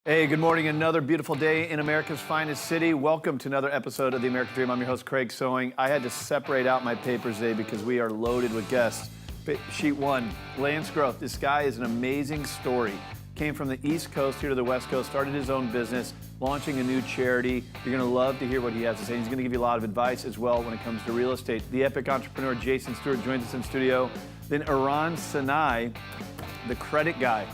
Hey, good morning. Another beautiful day in America's finest city. Welcome to another episode of The American Dream. I'm your host, Craig Sewing. I had to separate out my papers today because we are loaded with guests. Sheet one, Lance Groth. This guy is an amazing story. Came from the East Coast here to the West Coast, started his own business, launching a new charity. You're going to love to hear what he has to say. He's going to give you a lot of advice as well when it comes to real estate. The epic entrepreneur, Jason Stewart, joins us in studio. Then Eran Sinai, the credit guy.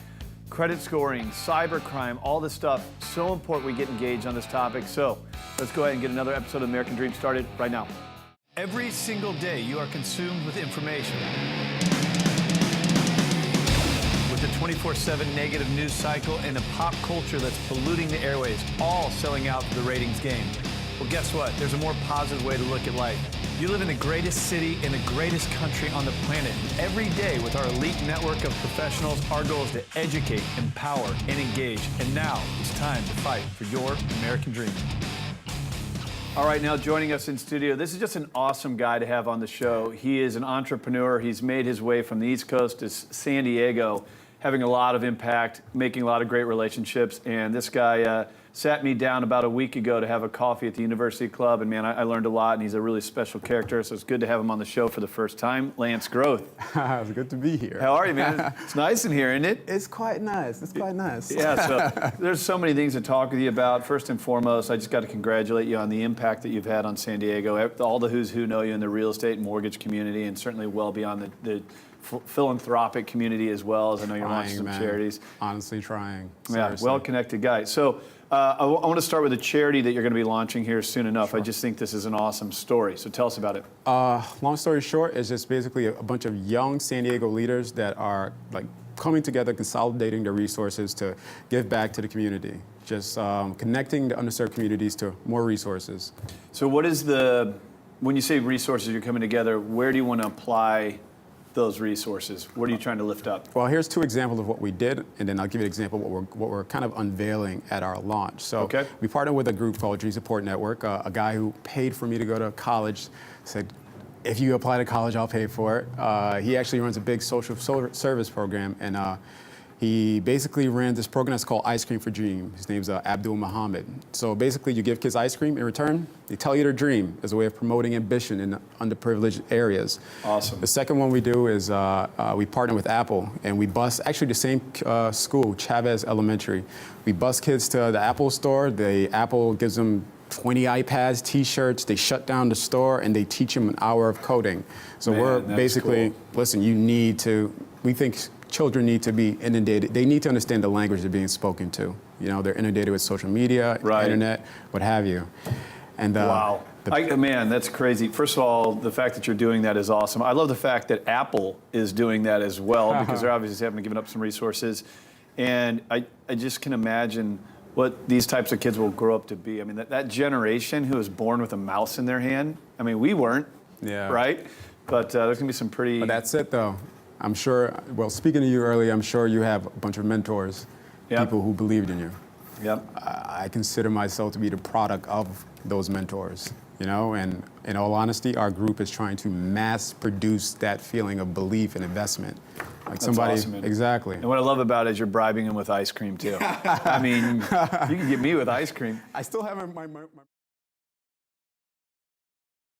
Credit scoring, cybercrime, all this stuff. So important we get engaged on this topic. So let's go ahead and get another episode of American Dream started right now. Every single day you are consumed with information. With the 24/7 negative news cycle and a pop culture that's polluting the airways, all selling out for the ratings game. Well, guess what? There's a more positive way to look at life. You live in the greatest city in the greatest country on the planet. Every day with our elite network of professionals, our goal is to educate, empower, and engage. And now it's time to fight for your American dream. All right, now joining us in studio, this is just an awesome guy to have on the show. He is an entrepreneur. He's made his way from the East Coast to San Diego, having a lot of impact, making a lot of great relationships. And this guy sat me down about a week ago to have a coffee at the University Club, and man, I learned a lot, and he's a really special character, so it's good to have him on the show for the first time. Lance Groth. It's good to be here. How are you, man? It's nice in here, isn't it? It's quite nice. It's quite nice. Yeah, so there's so many things to talk with you about. First and foremost, I just got to congratulate you on the impact that you've had on San Diego. All the who's who know you in the real estate and mortgage community, and certainly well beyond the philanthropic community as well, as I know you're launching some charities. Honestly trying. Yeah, well-connected guy. So I want to start with a charity that you're going to be launching here soon enough. Sure. I just think this is an awesome story. So tell us about it. Long story short, it's just basically a bunch of young San Diego leaders that are like coming together, consolidating their resources to give back to the community. Just connecting the underserved communities to more resources. So what is when you say resources, you're coming together, where do you want to apply those resources? What are you trying to lift up? Well, here's two examples of what we did, and then I'll give you an example of what we're kind of unveiling at our launch. So we partnered with a group called Dream Support Network, a guy who paid for me to go to college, said, if you apply to college, I'll pay for it. He actually runs a big social service program, and he basically ran this program that's called Ice Cream for Dream. His name's Abdul Muhammad. So basically, you give kids ice cream in return. They tell you their dream as a way of promoting ambition in underprivileged areas. Awesome. The second one we do is we partner with Apple, and we bus actually the same school, Chavez Elementary. We bus kids to the Apple store. Apple gives them 20 iPads, T-shirts. They shut down the store, and they teach them an hour of coding. So we're basically, listen, we think children need to be inundated. They need to understand the language they're being spoken to. You know, they're inundated with social media, internet, what have you. And wow. Man, that's crazy. First of all, the fact that you're doing that is awesome. I love the fact that Apple is doing that as well, because they're obviously having to give up some resources. And I just can imagine what these types of kids will grow up to be. I mean, that generation who was born with a mouse in their hand, I mean, we weren't, right? But there's going to be some pretty... But that's it, though. I'm sure, well, speaking to you earlier, I'm sure you have a bunch of mentors, people who believed in you. Yep. I consider myself to be the product of those mentors, you know, and in all honesty, our group is trying to mass produce that feeling of belief and investment. Like somebody, awesome, man. Exactly. And what I love about it is you're bribing them with ice cream too. I mean, you can get me with ice cream. I still haven't, my